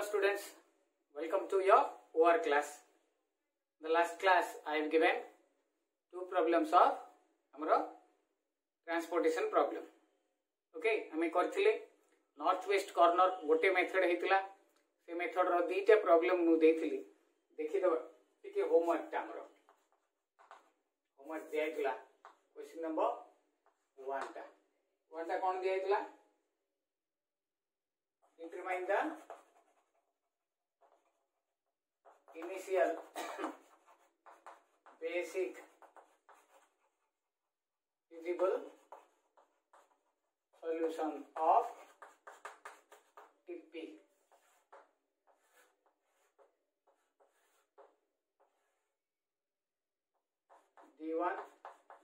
students, welcome to your OR class. The last class I have given two problems of our transportation problem. Okay, आमे करथिले north west corner गोटे method हेतिला से method रो दीटा problem नु देथिली देखि दो टिके homework ता हमरो होमवर्क दियाइतला क्वेश्चन नंबर 1 टा कोन दियाइतला determine the initial basic feasible solution of TP. D1,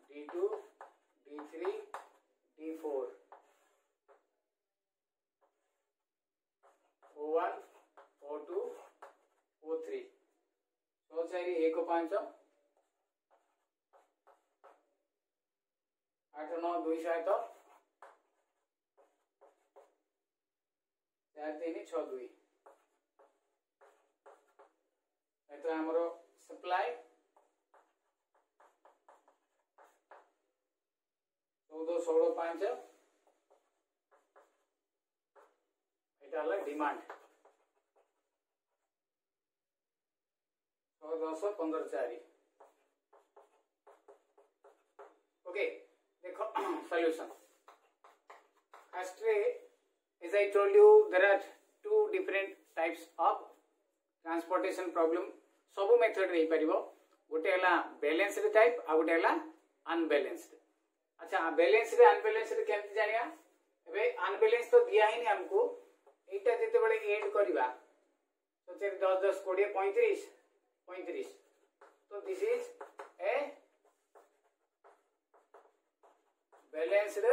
D2, D3, D4. O1, O2, O3. So चारि 1 5 8 9 2 7 4 3 6 2 एतो हमरो सप्लाई 14 16 5 एटा ला डिमांड 10 15 4. Okay, देखो solution. First, as I told you, there are two different types of transportation problem. सब method रही परिबो. गोटे हला balanced type आ गोटे हला अनबैलेंस्ड. अच्छा, बैलेंस्ड अनबैलेंस्ड केमति जानिया? एबे अनबैलेंस तो दिया ही नहीं हमको. एटा जेते बडे ऐड करबा. तो 10 10 20 35 35. So this is a balanced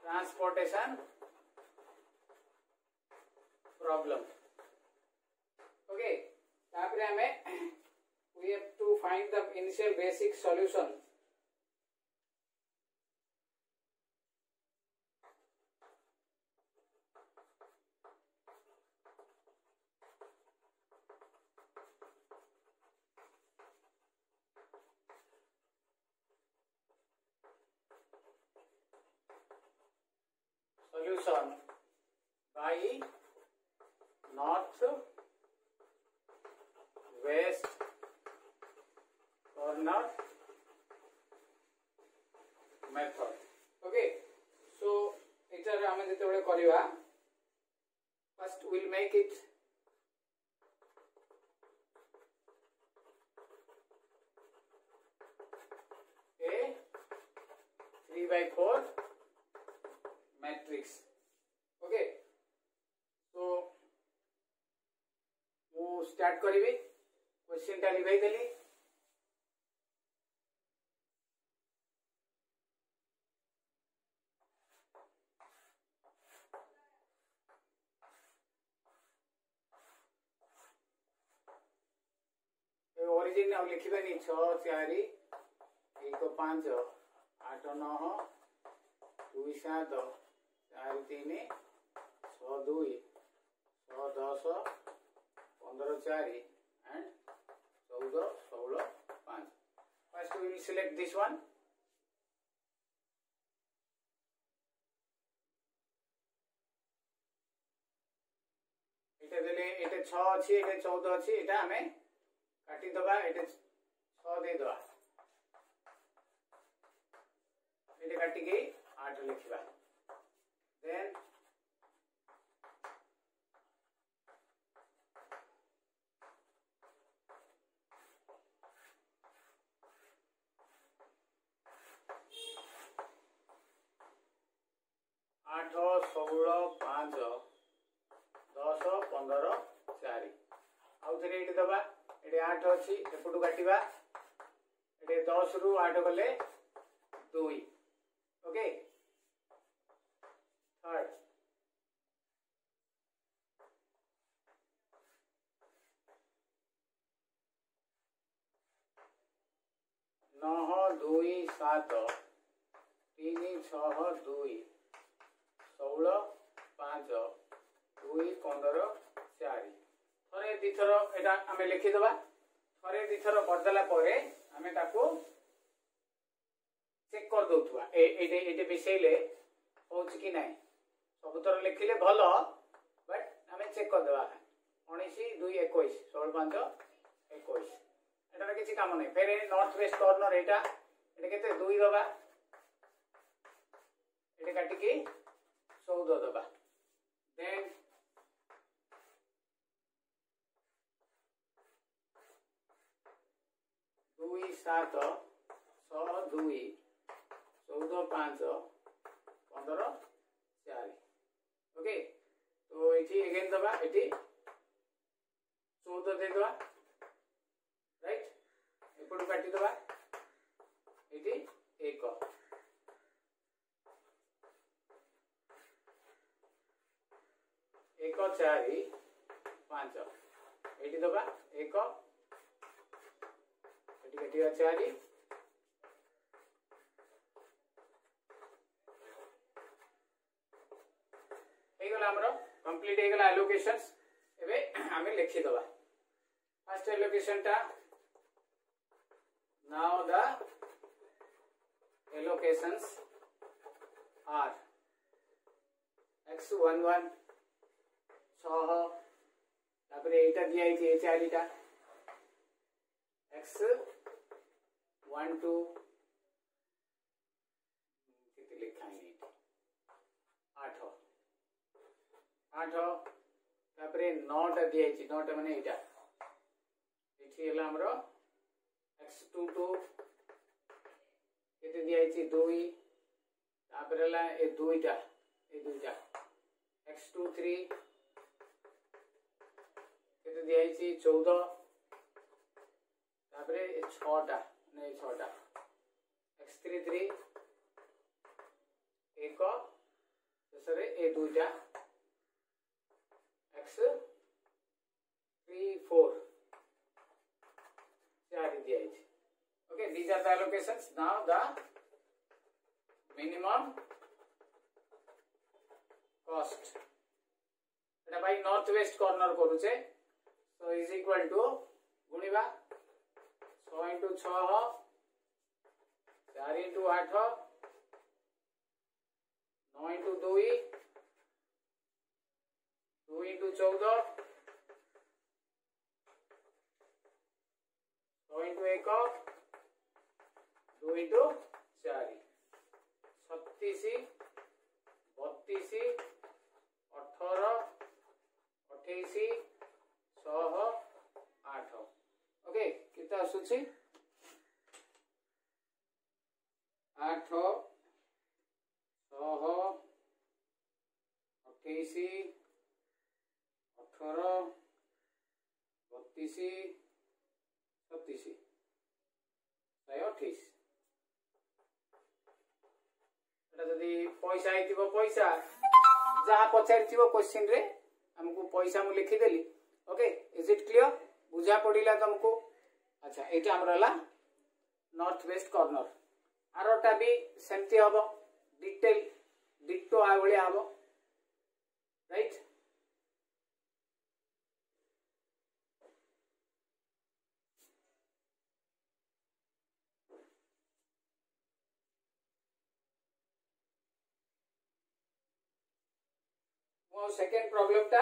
transportation problem. Okay, तापरे हमें we have to find the initial basic solution. Solution by north west corner method. Okay, so इधर हमें जिते बड़े करिवा first we'll make it a 3/4 matrix. Okay, so मु start करिवे question टा लिखाई देली. ओरिजिन अब लिखिबेनी 6 4 1 5 8 9 2 7 4 3 6 2 6 10 15 4 and 14 16 5. First we will select this one. एटा देले एटा 6 अछि एटा 14 अछि एटा हमें काटी दबा एटा 6 दे दबा एटा काटी के 8 लिखिबा. Then 8 16 5 10 15 4 आउ थरे एटी दबा एटी 8 अछि एपटु काटिबा एटी 10 रु 8 गले 2. ओके, थर्ड 9 2 7 3 6 2 16 5 2 2 15 4 थरे दिथर एटा आमे लिखि दबा थरे दिथर करदेला परे आमे ताको चेक कर दउथुवा एटे मिसेले होउछ कि नाही सबुतर लिखिले भलो बट आमे चेक कर देबा 19 2 21 16 5 21 एटा किछि काम नै फेर नॉर्थ वेस्ट कॉर्नर एटा केते 2 दबा एटे काटी के 14 दबा देन 2 7 6 2 14 5 15 4 ओके तो ये अगेन दबा ये 14 दे दबा राइट एपटू काटी दबा ये 1 1 4 5 ये दबा 1 ये कटिया 4 कंप्लीट हेगला एलोकेशंस एबे हमें लिखि दबा फर्स्ट एलोकेशन टा now the allocations are x11 6 तापरे एटा दिया है चारिटा x12 किति लिखा है 8 8 तापरे 9 टा दिया है 9 टा माने एटा एठी हला हमरो x22 केते दिया है 2 तापरे हला ए दुईटा x23 केते दिया है 14 तापरे 6 टा नहीं 6 टा x33 एक सरे ए दुईटा x34 4 दिया है okay these are the allocations now the minimum cost एटा भाई नॉर्थ वेस्ट कॉर्नर करूचे so is equal to गुणिबा 6 into 6 4 into 8 9 into 2 2 into 14 6 into 1 2 into 4 36 32 18 28 6 8 okay कितना आसुची 8 6 28 18 32 37 128 जदि पैसा आइथिबो पैसा जहा पचारिथिबो क्वेश्चन रे हमको पैसा मु लिखि देली ओके इज इट क्लियर बुझा पड़िला तुमको अच्छा एटा हमर हला नॉर्थ वेस्ट कॉर्नर आरोटा भी सेमती हबो डिटेल डिटो आ भलिया हबो राइट वो सेकंड प्रॉब्लम टा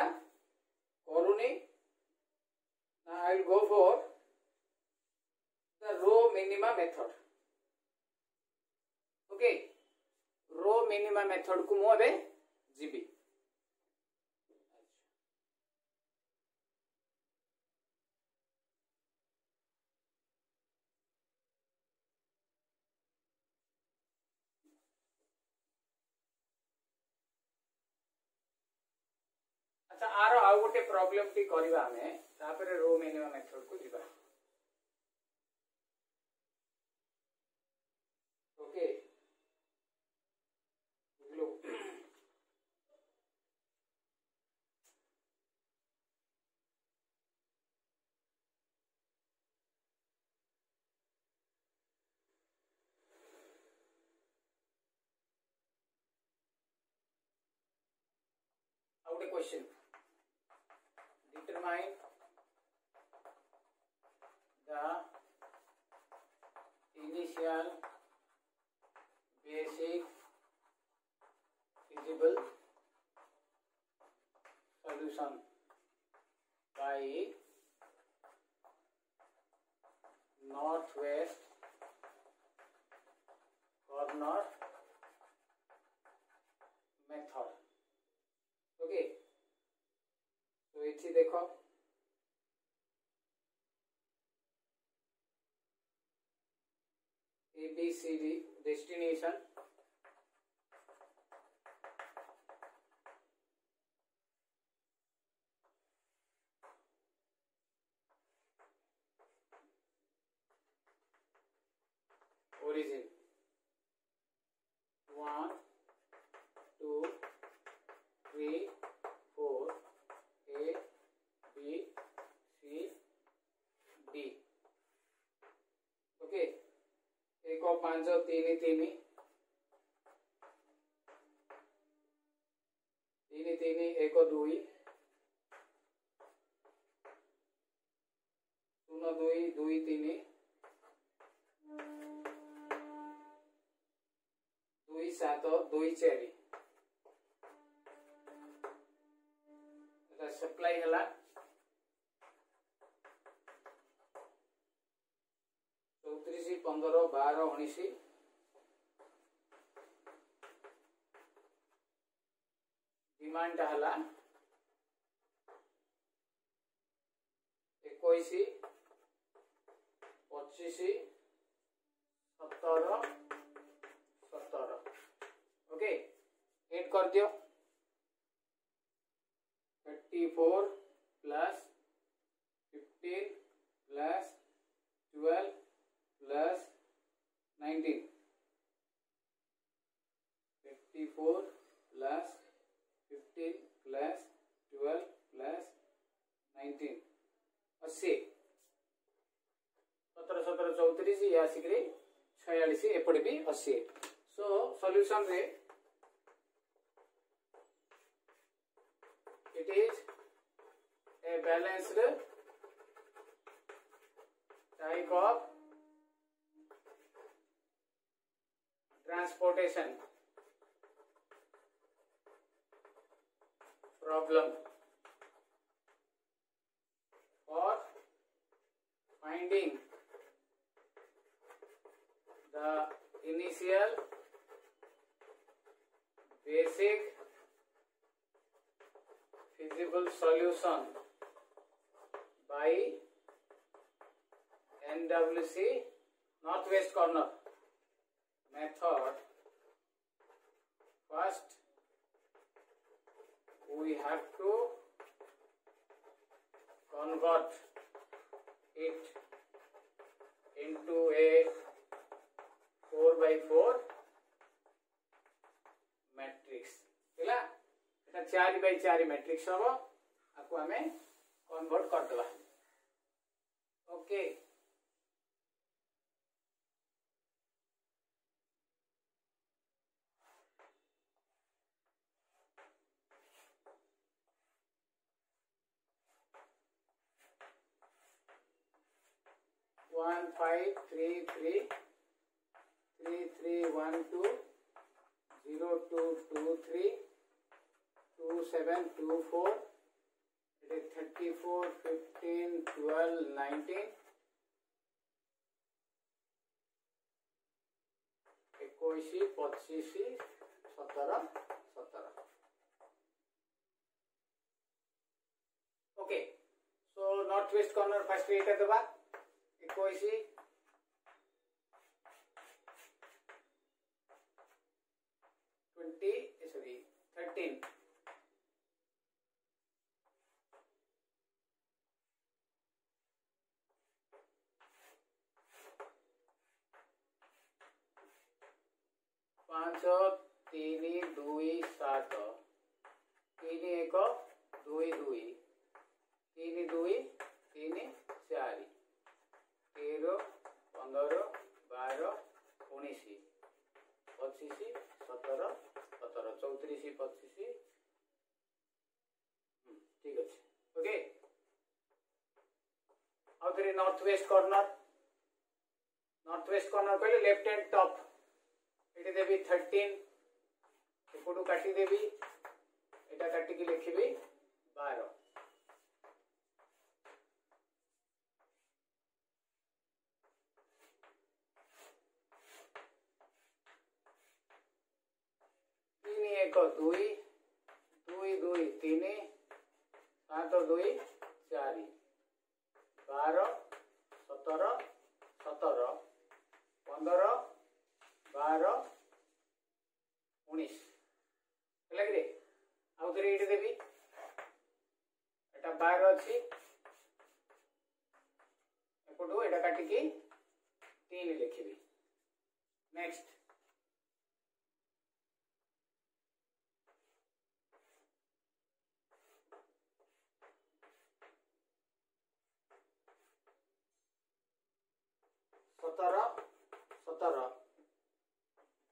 करूनी now I will go for the row minima method okay row minima method को मु एबे जीबी अच्छा आरो आउ गोटे प्रॉब्लम टी करबा हमें तापर रो मिनिमम मेथड को जीबा ओके लो आउ गोटे question define the initial basic feasible solution by northwest corner method. Okay, तो इसी देखो ABCD destination origin 1 2 3 4 A B C D. Okay, एक और 5 3 3 एक और 2 शून्य 2 2 3 2 7 2 4 सप्लाई है 34 15 12 19 डिमांड है 21 25 17 17. ओके, एड कर दियो 34 plus 15 plus 12 plus 19 54 plus 15 plus 12 plus 19 80 17 17 34 या सिक्री 46 एपटे भी 80. सो सॉल्यूशन रे it is a balanced type of transportation problem for finding the initial basic feasible solution by NWC northwest corner method. First we have to convert it into a 4x4 matrix. 4x4 matrix हम आपको हमें convert कर देवा. Okay, one 5 3 3 3 3 1 2 0 2 2 3 2 7 2 4 it is 34 15 12 19 21 25 17 17. Okay, so north west corner first एटा देबा 21 20 sorry 13 5 3 2 7 3 1 2 2 3 2 3 4 13 15 12 19 25 17 17 34 25 ठीक अच्छे. Okay, तेणुकरी north west corner कहले left hand top ये देवी 13 एपटू काटिदेवी एटा काटिकी लिखिबी 12 3 1 2 2 2 3 7 2 4 12 17 17 15 12 19 लगे आउ थे ये देवी एटा 12 अच्छी एपटू एटा काटिकी 3 लिखिबी नेक्स्ट 17 17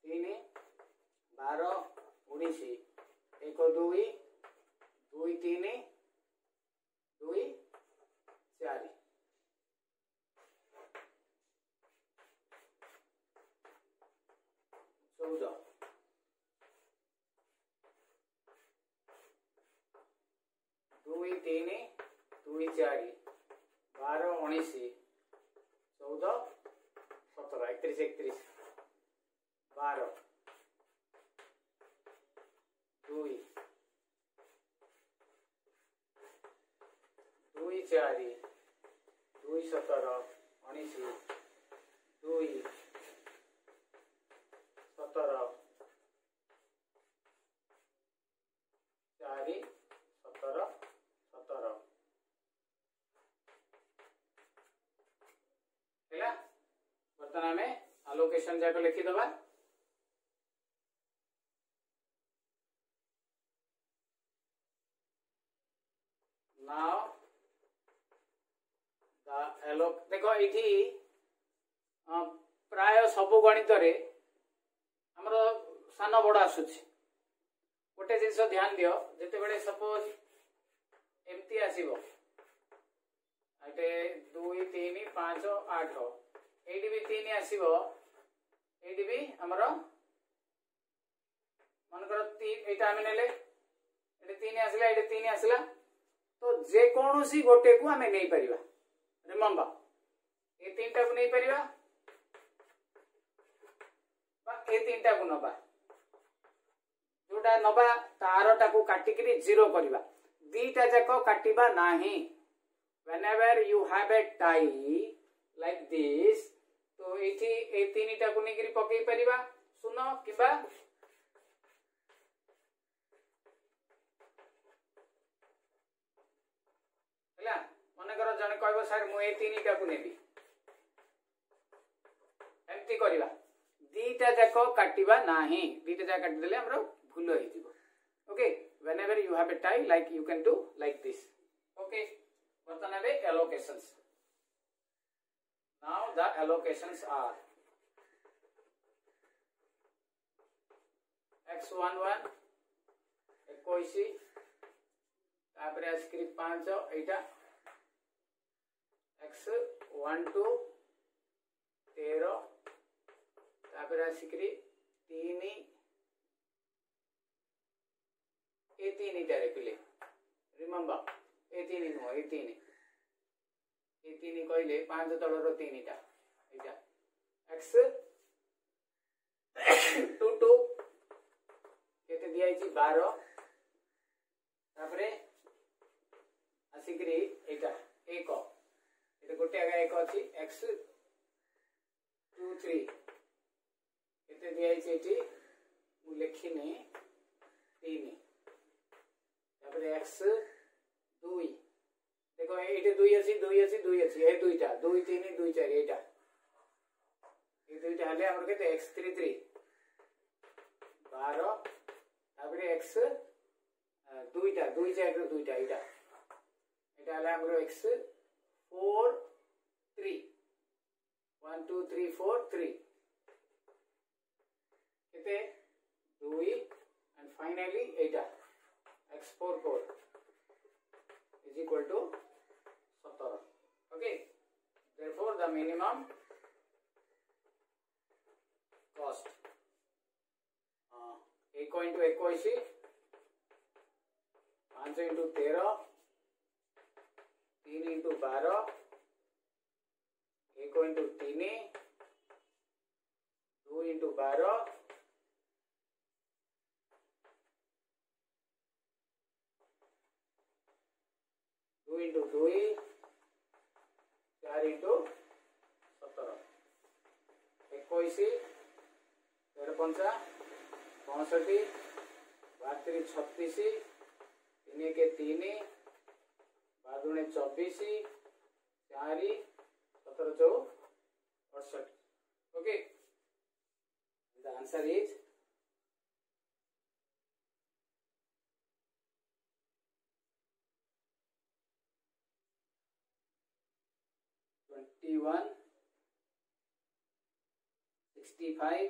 3 12 19 1 2 2 3 2 4 14 2 3 2 4 12 19 14 17 31 31 12 2 2 4 2 17 19 2 17 4 17 17 है बर्तमान आम आलोकेशन जाक लिखिदबा नाउ देखो ये प्राय सबु गणित आमर सान बड़ आसूची गोटे जिनस ध्यान दियो जिते बड़े सपोज एमती आसीबो एटे 2 3 5 8 एडी भी 3 आसीबो एडी भी हमर मनकर 3 एटा आमे नेले एटे 3 आसला एटे 3 आसला तो जे कोनोसी गोटे को आमे नै परिबा रिमेंबर ए तीनटा को नै परिबा बा ए तीनटा को नबा जोटा नबा तारटा को काटिकरी 0 करबा दीटा जाको काटिबा नाही whenever you have a tie like this तो एठी ए तीनटा को नेगिरी पकई परिबा सुनो किबा हला मन कर जने कहबो सर मु ए तीनटा को नेबी एम्ति करबा दीटा जाको काटिबा नाही दीटा जा काटि देले हमरो भूल होई जिवो okay whenever you have a tie like you can do like this okay बर्तन अब allocations now the allocations are x11 21 तापरे आसकरी 5 एटा x12 13 तापरे आसकरी 3 ए 3 इटा रे पिले रिमेंबर ए 3 नो ए 3 कहले 5 तलर 3 टा एटा x 22 केते दिया छि 12 तापरे आसिकरी एटा 1 एटा गोटे आगा 1 अछि x 23 केते दिया छि एटी मु लेखिनी 3 तापरे x 2 देखो ये 2 अछि 2 अछि 2 अछि ए दुईटा 2 3 2 4 एटा ए दुईटा हले हमर केते x33 12 तापरे x दुईटा 2 4 रो दुईटा एटा एटा हले हमर x 4 3 1 2 3 4 3 केते 2 and finally Etah x44 is equal to 17 okay the minimum cost. 1 into 21 5 into 13 3 into 12 1 into 3 2 into 12 2 into 2 4 into 17 21 13 पंचा 65 बातरी 36 3 के 3 बादुणे 24 4 17 4 68. Okay, the answer is 21 65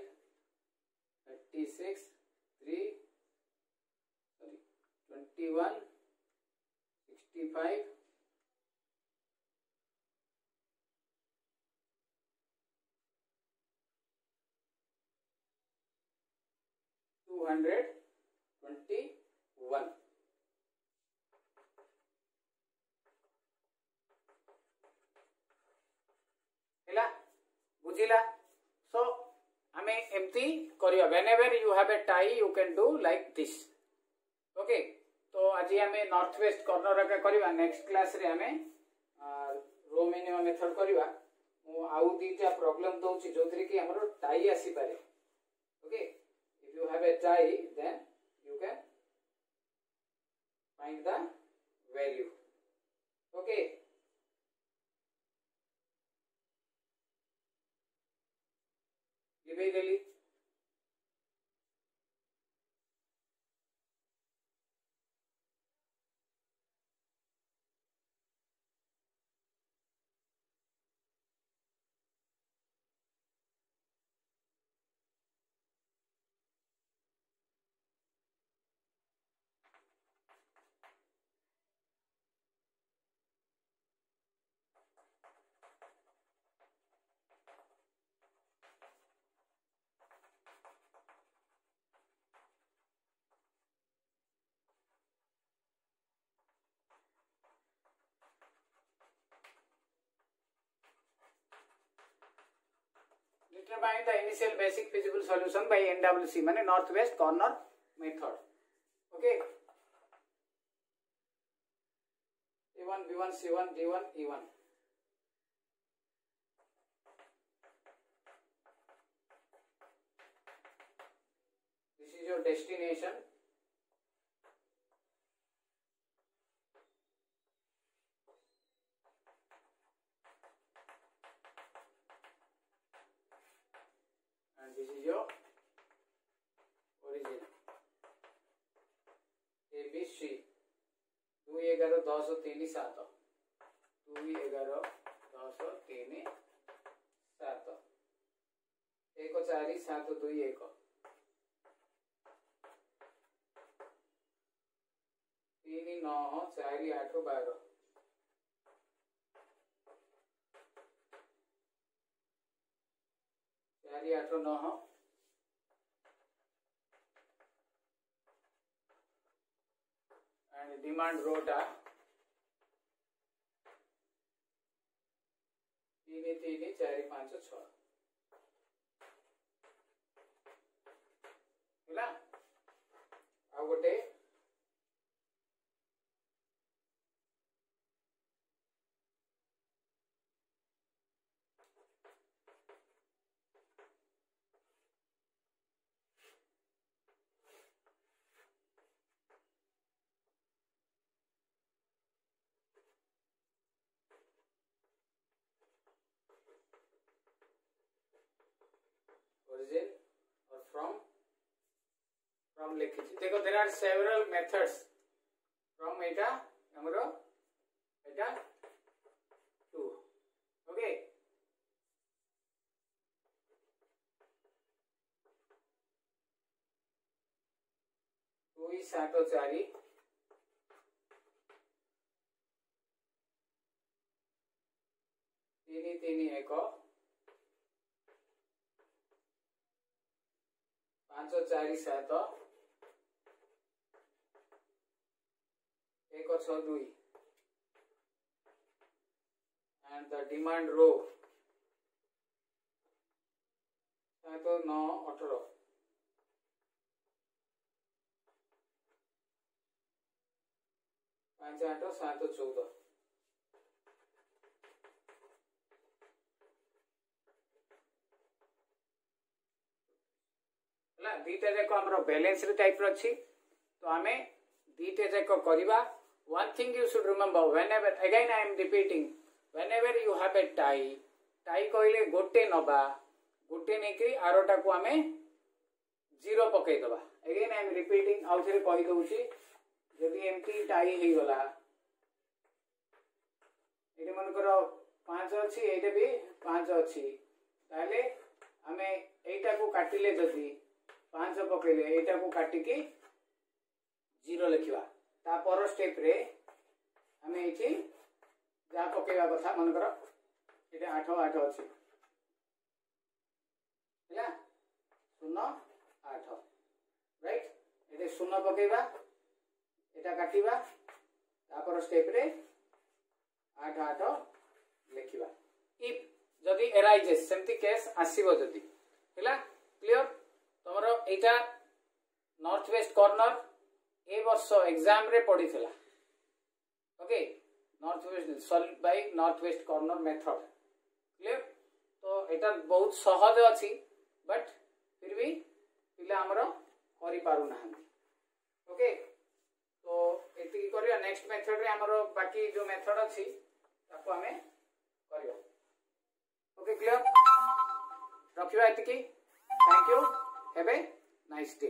36 3 sorry 21 65 221. ହେଲା बुझिला. So आमे एमती करिया whenever you have a tie you can do like this. Okay, तो आज आमे north west corner का करिवा. नेक्स्ट क्लास रे आमे रो मिनिमम मेथड करिवा. मु आउ दीटा प्रॉब्लम दोछि जोथरे कि हमरो टाई आसी पारे. Okay, if you have a tie then you can find the value. Okay, लिबेली determine the initial basic feasible solution by NWC माने north west corner method. Okay, A1 B1 C1 D1 E1. This is your destination. This is your origin. ABC 2 11 10 3 7 2 11 10 3 7 1 4 7 2 1 3 9 4 8 12 4 8 9 and demand rota 3 3 4 5 6 ହେଲା. ଆଉ ଗୋଟେ origin or from लिखिछि. देखो there are several methods from एटा हमरो एटा 2. Okay, ଦୁଇ 7 4 3 3 3 1 5 4 7 1 6 2 and the demand row 7 9 18 5 8 7 14 दीटा जाक आमर balance type अच्छी तो आम दीटा जाक करवा one thing you should remember whenever again I am repeating whenever you have a tie कहले गोटे नबा गोटे नहीं आरोटा को आम 0 पकई दबा again I am repeating आउ थे कही दउची जदि एमती टाई हो गला ये मनकर 5 अच्छी ये भी 5 अच्छी ताले आम एटा को काटिले जदि 5 पकईले एटा को काटिकी 0 लिखा तापर स्टेप रे आम ये जहाँ पकईवा कथा मनकर ये 8 8 अच्छी है 0 8 राइट ये 0 पकईवा एटा काटिवा तापर स्टेप रे 8 8 लिखा इफ जदि एराइजेस सेमती केस आसीबो जदि हैला क्लियर तुमर एटा नॉर्थ वेस्ट कॉर्नर ए वर्ष एग्जाम रे पड़ी थिला okay north west solve by north west corner method clear तो एटा बहुत सहज अछि बट फिर भी पिला हमरो करि पारु ना ओके तो एति करिया नेक्स्ट मेथड रे हमरो बाकी जो मेथड अछि ताको हमें करियो ओके क्लियर रखिबा एति की thank you have a nice day.